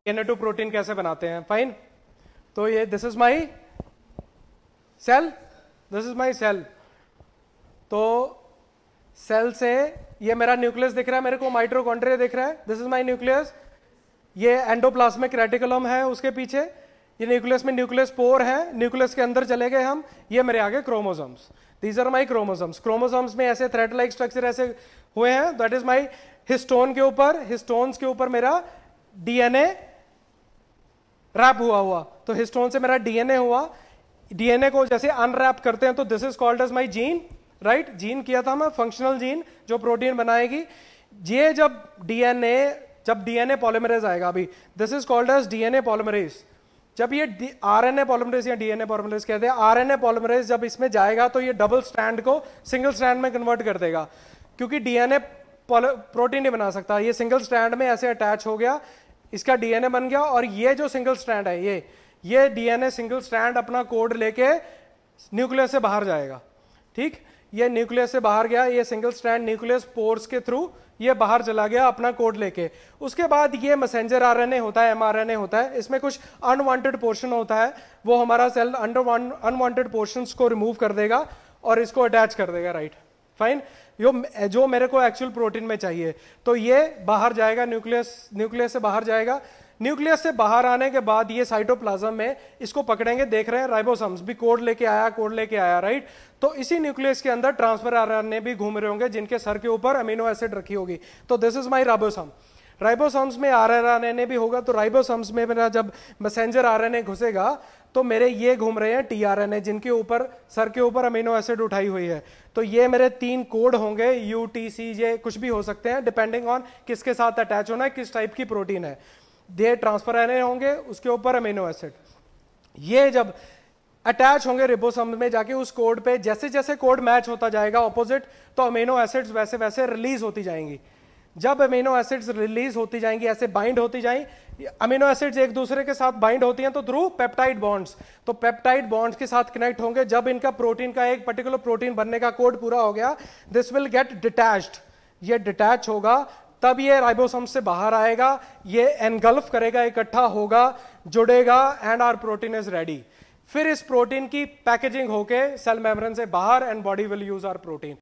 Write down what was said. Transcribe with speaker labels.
Speaker 1: Na2 protein कैसे बनाते हैं। फाइन, तो ये this is my cell, this is my cell. तो सेल से ये मेरा न्यूक्लियस दिख रहा है, मेरे को माइटोकॉन्ड्रिया दिख रहा है, दिस इज माई न्यूक्लियस। ये एंडोप्लाज्मिक रेटिकुलम है उसके पीछे, ये न्यूक्लियस में न्यूक्लियस पोर है, न्यूक्लियस के अंदर चले गए हम, ये मेरे आगे chromosomes, these are my chromosomes. Chromosomes में ऐसे थ्रेड लाइक स्ट्रक्चर ऐसे हुए हैं, दैट इज माई हिस्टोन के ऊपर, हिस्टोन्स के ऊपर मेरा डीएनए रैप हुआ। तो हिस्टोन से मेरा डीएनए हुआ, डीएनए को जैसे अनरैप करते हैं तो this is called as my gene, right. Gene किया था मैं, फंक्शनल जीन जो प्रोटीन बनाएगी। ये जब डीएनए पॉलीमरेज आएगा, अभी this is called as DNA polymerase. जब ये आरएनए पॉलीमरेज या डीएनए पॉलीमरेज कहते हैं, आरएनए पॉलीमरेज जब इसमें जाएगा तो ये डबल स्ट्रैंड को सिंगल स्ट्रैंड में कन्वर्ट कर देगा, क्योंकि डीएनए प्रोटीन नहीं बना सकता। ये सिंगल स्ट्रैंड में ऐसे अटैच हो गया, इसका डीएनए बन गया, और ये जो सिंगल स्ट्रैंड है, ये डीएनए सिंगल स्ट्रैंड अपना कोड लेके न्यूक्लियस से बाहर जाएगा। ठीक, ये न्यूक्लियस से बाहर गया, ये सिंगल स्ट्रैंड न्यूक्लियस पोर्स के थ्रू ये बाहर चला गया अपना कोड लेके। उसके बाद ये मैसेंजर आरएनए होता है, एमआरएनए होता है, इसमें कुछ अनवांटेड पोर्शन होता है, वो हमारा सेल अनवांटेड पोर्शंस को रिमूव कर देगा और इसको अटैच कर देगा, राइट। फाइन, जो मेरे को एक्चुअल प्रोटीन में चाहिए। तो ये बाहर जाएगा, न्यूक्लियस से बाहर जाएगा। न्यूक्लियस से बाहर आने के बाद ये साइटोप्लाज्म में इसको पकड़ेंगे, देख रहे हैं राइबोसोम्स भी कोड लेके आया, राइट। तो इसी न्यूक्लियस के अंदर ट्रांसफर आरएनए भी घूम रहे होंगे, जिनके सर के ऊपर अमीनो एसिड रखी होगी। तो this is my ribosome. Ribosomes में आरएनए भी होगा, तो राइबोसोम्स में मेरा जब मैसेंजर आरएनए घुसेगा तो मेरे ये घूम रहे हैं टीआरएनए, जिनके ऊपर सर के ऊपर अमीनो एसिड उठाई हुई है। तो ये मेरे 3 कोड होंगे, UTCJ, कुछ भी हो सकते हैं डिपेंडिंग ऑन किसके साथ अटैच होना है, किस टाइप की प्रोटीन है। ये ट्रांसफर आरएनए होंगे, उसके ऊपर अमीनो एसिड। ये जब अटैच होंगे रिबोसोम में जाके, उस कोड पे जैसे जैसे कोड मैच होता जाएगा ऑपोजिट, तो अमीनो एसिड्स वैसे वैसे रिलीज होती जाएंगी। जब अमीनो एसिड्स रिलीज होती जाएंगी, ऐसे बाइंड होती जाएंगी, अमीनो एसिड्स एक दूसरे के साथ बाइंड होती हैं तो थ्रू पेप्टाइड बॉन्ड्स, तो पेप्टाइड बॉन्ड्स के साथ कनेक्ट होंगे। जब इनका प्रोटीन का एक पर्टिकुलर प्रोटीन बनने का कोड पूरा हो गया, दिस विल गेट डिटैच्ड, ये डिटैच होगा, तब ये राइबोसोम से बाहर आएगा, ये एनगल्फ करेगा, इकट्ठा होगा, जुड़ेगा, and our protein is ready. फिर इस प्रोटीन की पैकेजिंग होके सेल मेम्ब्रेन से बाहर, and body will use our protein.